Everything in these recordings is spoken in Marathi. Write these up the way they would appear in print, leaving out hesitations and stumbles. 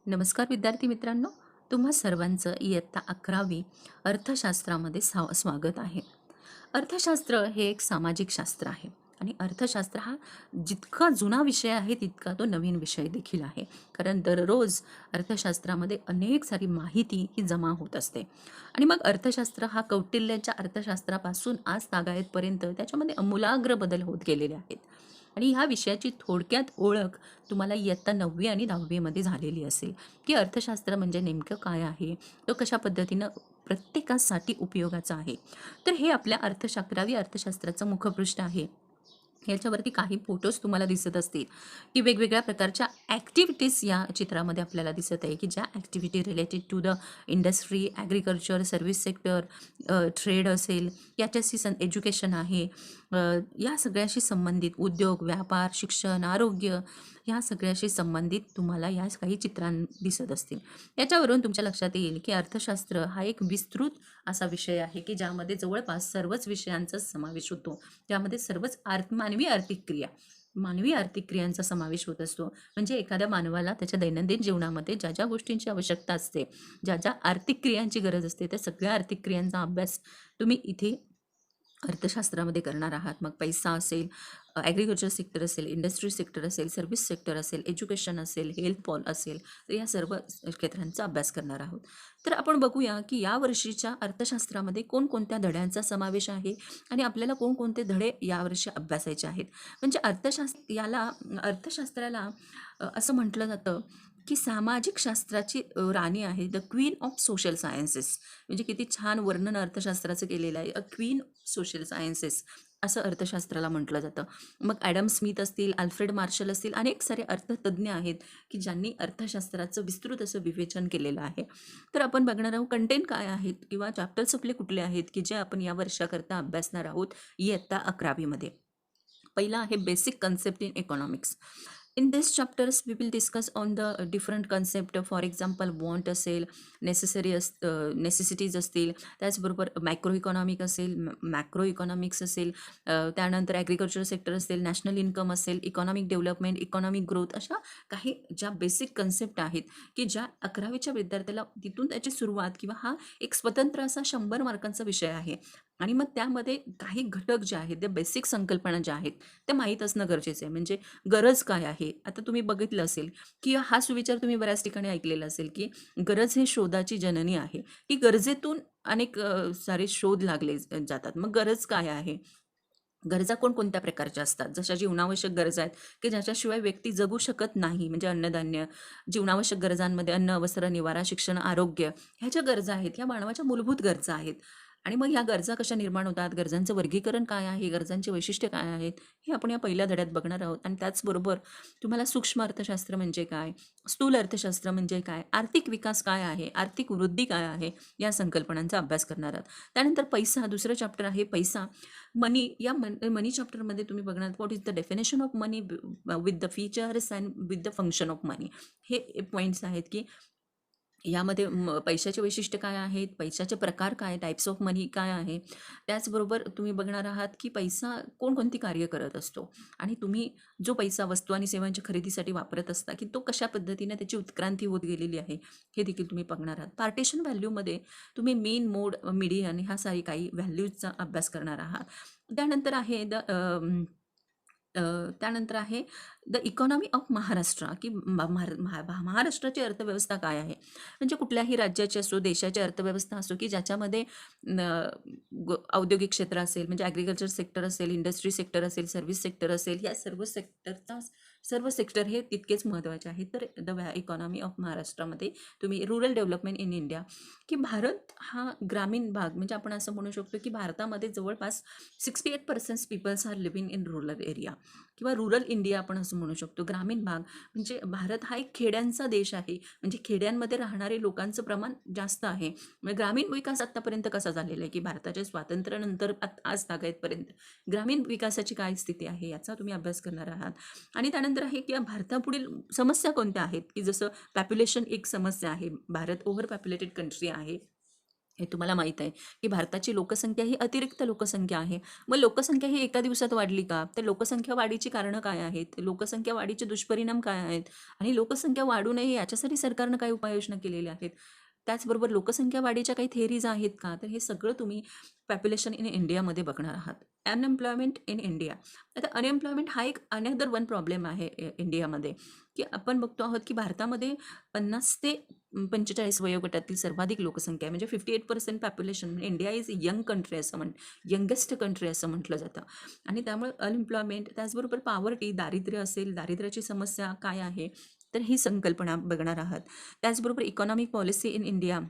नमस्कार विद्यार्थी मित्रांनो, तुम्हा सर्वांचं इयत्ता 11वी अर्थशास्त्रामध्ये स्वागत आहे. अर्थशास्त्र हे एक सामाजिक शास्त्र आहे आणि अर्थशास्त्र हा जितका जुना विषय आहे तितका तो नवीन विषय देखील आहे. कारण दररोज अर्थशास्त्रामध्ये अनेक सारी माहिती ही जमा होत असते आणि मग अर्थशास्त्र हा कौटिल्याच्या अर्थशास्त्रापासून आज तागायतपर्यंत त्याच्यामध्ये आमूलाग्र बदल होत गेलेले आहेत. आणि ह्या विषयाची थोडक्यात ओळख तुम्हाला इयत्ता 9वी आणि 10वी झालेली असेल, की अर्थशास्त्र म्हणजे नेमकं काय आहे, तो कशा पद्धतीनं प्रत्येकासाठी उपयोगाचा आहे. तर हे आपल्या 11वी अर्थशास्त्राचं मुखपृष्ठ आहे. ह्याच्यावरती काही फोटोज तुम्हाला दिसत असतील, की वेगवेगळ्या प्रकारच्या ॲक्टिव्हिटीज या चित्रामध्ये आपल्याला दिसत आहे, की ज्या activity related to the industry, agriculture, service sector, trade असेल, याच्याशी एज्युकेशन आहे, अ, या सगळ्याशी संबंधित उद्योग, व्यापार, शिक्षण, आरोग्य ह्या सगळ्याशी संबंधित तुम्हाला या काही दिसत असतील. याच्यावरून तुमच्या लक्षात येईल, की अर्थशास्त्र हा एक विस्तृत असा विषय आहे, की ज्यामध्ये जवळपास सर्वच विषयांचा समावेश होतो. त्यामध्ये सर्वच मानवी आर्थिक क्रियांचा समावेश होत असतो. म्हणजे एखाद्या मानवाला त्याच्या दैनंदिन जीवनामध्ये ज्या ज्या गोष्टींची आवश्यकता असते, ज्या ज्या आर्थिक क्रियांची गरज असते, त्या सगळ्या आर्थिक क्रियांचा अभ्यास तुम्ही इथे अर्थशास्त्रामध्ये करणार आहात. मग पैसा असेल, ॲग्रिकल्चर सेक्टर असेल, इंडस्ट्री सेक्टर असेल, सर्व्हिस सेक्टर असेल, एज्युकेशन असेल, हेल्थ पॉल असेल, तर या सर्व क्षेत्रांचा अभ्यास करणार आहोत. तर आपण बघूया, की या वर्षीच्या अर्थशास्त्रामध्ये कोणकोणत्या धड्यांचा समावेश आहे आणि आपल्याला कोणकोणते धडे यावर्षी अभ्यासायचे आहेत. म्हणजे अर्थशास्त्राला असं म्हटलं जातं, की सामाजिक शास्त्राची राणी आहे, the queen of social sciences. म्हणजे किती छान वर्णन अर्थशास्त्राचं केलेलं आहे, अ क्वीन सोशल सायन्सेस असं अर्थशास्त्राला म्हटलं जातं. मग ॲडम स्मिथ असतील, अल्फ्रेड मार्शल असतील, अनेक सारे अर्थतज्ज्ञ आहेत, की ज्यांनी अर्थशास्त्राचं विस्तृत असं विवेचन केलेलं आहे. तर आपण बघणार आहोत कंटेंट काय आहेत किंवा चॅप्टर्स आपले कुठले आहेत, की जे आपण या वर्षाकरता अभ्यासणार आहोत इयत्ता 11वी. पहिला आहे basic concept in economics. In this chapters, we will discuss on the different concept. For example, want असेल, नेसेसिटीज असतील, त्याचबरोबर मायक्रो इकॉनॉमिक असेल, मॅक्रो इकॉनॉमिक्स असेल, त्यानंतर ॲग्रिकल्चर सेक्टर असेल, नॅशनल इन्कम असेल, इकॉनॉमिक डेव्हलपमेंट, इकॉनॉमिक ग्रोथ, अशा काही ज्या बेसिक कन्सेप्ट आहेत, की ज्या 11वीच्या विद्यार्थ्याला तिथून त्याची सुरुवात किंवा हा एक स्वतंत्र असा 100 मार्कांचा विषय आहे. आणि मग त्यामध्ये काही घटक जे आहेत, त्या बेसिक संकल्पना ज्या आहेत, त्या माहीत असणं गरजेचं आहे. म्हणजे गरज काय आहे? आता तुम्ही बघितलं असेल, की हा सुविचार तुम्ही बऱ्याच ठिकाणी ऐकलेला असेल, की गरज ही शोधाची जननी आहे, की गरजेतून अनेक सारे शोध लागले जातात. मग गरज काय आहे? गरजा कोणकोणत्या प्रकारच्या असतात? जशा जीवनावश्यक गरजा आहेत, की ज्याच्याशिवाय व्यक्ती जगू शकत नाही. म्हणजे अन्नधान्य, जीवनावश्यक गरजांमध्ये अन्न, वस्त्र, निवारा, शिक्षण, आरोग्य ह्या ज्या गरजा आहेत, ह्या मानवाच्या मूलभूत गरजा आहेत. आणि मग ह्या गरजा कशा निर्माण होतात? गरजांचं वर्गीकरण काय आहे? गरजांची वैशिष्ट्ये काय आहेत? हे आपण या पहिल्या धड्यात बघणार आहोत. आणि त्याचबरोबर तुम्हाला सूक्ष्म अर्थशास्त्र म्हणजे काय? स्थूल अर्थशास्त्र म्हणजे काय? आर्थिक विकास काय आहे? आर्थिक वृद्धी काय आहे? या संकल्पनांचा अभ्यास करणार आहात. त्यानंतर पैसा, दुसरं चॅप्टर आहे पैसा. मनी. या मनी चॅप्टरमध्ये तुम्ही बघणार what is the definition of money with the features and with the function of money. हे पॉईंट्स आहेत, की यामध्ये पैशाचे वैशिष्ट्य काय आहेत, पैशाचे प्रकार काय, टाइप्स ऑफ मनी काय आहे. त्याचबरोबर तुम्ही बघणार आहात, की पैसा कोणकोणती कार्य करत असतो आणि तुम्ही जो पैसा वस्तू आणि सेवांच्या खरेदीसाठी वापरत असता, की तो कशा पद्धतीने त्याची उत्क्रांती होत गेलेली आहे, हे देखील तुम्ही बघणार आहात. पार्टेशन व्हॅल्यूमध्ये तुम्ही मीन, मोड, मीडियन ह्या सारी काही व्हॅल्यूजचा अभ्यास करणार आहात. त्यानंतर आहे त्यानंतर आहे द इकॉनॉमी ऑफ महाराष्ट्र, की महाराष्ट्राची अर्थव्यवस्था काय आहे. म्हणजे कुठल्याही राज्याची असो, देशाची अर्थव्यवस्था असो, की ज्याच्यामध्ये औद्योगिक क्षेत्र असेल, म्हणजे ॲग्रिकल्चर सेक्टर असेल, इंडस्ट्री सेक्टर असेल, सर्व्हिस सेक्टर असेल, या सर्व सेक्टर हे तितकेच महत्त्वाचे आहेत. तर द इकॉनॉमी ऑफ महाराष्ट्रामध्ये तुम्ही रुरल डेव्हलपमेंट इन इंडिया, की भारत हा ग्रामीण भाग, म्हणजे आपण असं म्हणू शकतो, की भारतामध्ये जवळपास 68% peoples are living in rural area किंवा रुरल इंडिया आपण असं म्हणू शकतो. ग्रामीण भाग म्हणजे भारत हा एक खेड्यांचा देश आहे. म्हणजे खेड्यांमध्ये राहणारे लोकांचं प्रमाण जास्त आहे. म्हणजे ग्रामीण विकास आत्तापर्यंत कसा झालेला आहे, की भारताच्या स्वातंत्र्यानंतर आज तागायतपर्यंत ग्रामीण विकासाची काय स्थिती आहे याचा तुम्ही अभ्यास करणार आहात. आणि त्यानंतर आहे, की भारतापुढील समस्या कोणत्या आहेत, की जसं पॉप्युलेशन एक समस्या आहे. भारत ओव्हर पॉप्युलेटेड कंट्री आहे. हे तुम्हाला माहीत आहे, की भारताची लोकसंख्या ही अतिरिक्त लोकसंख्या आहे. मग लोकसंख्या ही एका दिवसात वाढली का? तर लोकसंख्या वाढीची कारणं काय आहेत? लोकसंख्या वाढीचे दुष्परिणाम काय आहेत? आणि लोकसंख्या वाढू नये याच्यासाठी सरकारनं काय उपाययोजना केलेल्या आहेत? त्याचबरोबर लोकसंख्या वाढीच्या काही थिअरीज आहेत का? तर हे सगळं तुम्ही पॉप्युलेशन इन इंडियामध्ये बघणार आहात. Unemployment in India. आता अनएम्प्लॉयमेंट हा एक अनदर वन प्रॉब्लेम आहे इंडियामध्ये, की आपण बघतो आहोत, की भारतामध्ये 50 ते 45 वयोगटातील सर्वाधिक लोकसंख्या आहे. म्हणजे 58% पॉप्युलेशन. म्हणजे इंडिया इज यंग कंट्री असं यंगेस्ट कंट्री असं म्हटलं जातं. आणि त्यामुळे अनएम्प्लॉयमेंट, त्याचबरोबर पॉवर्टी, दारिद्र्य असेल, दारिद्र्याची समस्या काय आहे, तर ही संकल्पना बघणार आहात. त्याचबरोबर इकॉनॉमिक पॉलिसी इन इंडिया.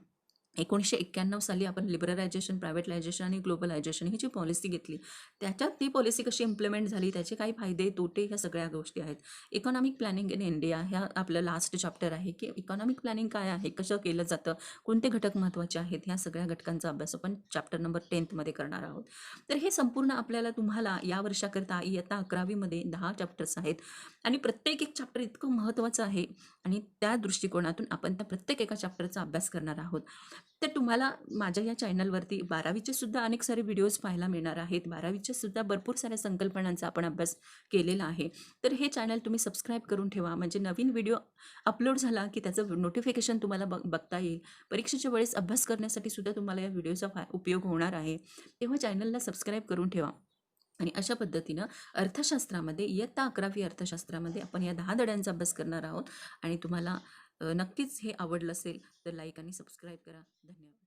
1991 साली आपण लिबरलायझेशन, प्रायव्हेटलायझेशन आणि ग्लोबलायझेशन ही जी पॉलिसी घेतली, त्याच्यात ती पॉलिसी कशी इम्प्लिमेंट झाली, त्याचे काही फायदे, तोटे, ह्या सगळ्या गोष्टी आहेत. इकॉनॉमिक प्लॅनिंग इन इंडिया ह्या आपलं लास्ट चॅप्टर आहे, की इकॉनॉमिक प्लॅनिंग काय आहे, कसं केलं जातं, कोणते घटक महत्त्वाचे आहेत, ह्या सगळ्या घटकांचा अभ्यास आपण चॅप्टर नंबर 10मध्ये करणार आहोत. तर हे संपूर्ण आपल्याला तुम्हाला या वर्षाकरता इयत्ता 11वीमध्ये 10 चॅप्टर्स आहेत आणि प्रत्येक एक चॅप्टर इतकं महत्त्वाचं आहे आणि त्या दृष्टिकोनातून आपण त्या प्रत्येक एका चॅप्टरचा अभ्यास करणार आहोत. तर तुम्हाला माझ्या या चॅनलवरती 12वीचे सुद्धा अनेक सारे व्हिडिओज पाहायला मिळणार आहेत. 12वीच्या सुद्धा भरपूर साऱ्या संकल्पनांचा आपण अभ्यास केलेला आहे. तर हे चॅनल तुम्ही सबस्क्राईब करून ठेवा, म्हणजे नवीन व्हिडिओ अपलोड झाला की त्याचं नोटिफिकेशन तुम्हाला बघता येईल. परीक्षेच्या वेळेस अभ्यास करण्यासाठी सुद्धा तुम्हाला या व्हिडिओचा उपयोग होणार आहे. तेव्हा चॅनलला सबस्क्राईब करून ठेवा. आणि अशा पद्धतीनं अर्थशास्त्रामध्ये इयत्ता 11वी अर्थशास्त्रामध्ये आपण या 10 धड्यांचा अभ्यास करणार आहोत आणि तुम्हाला नक्कीच हे आवडलं असेल तर लाईक आणि सबस्क्राईब करा. धन्यवाद.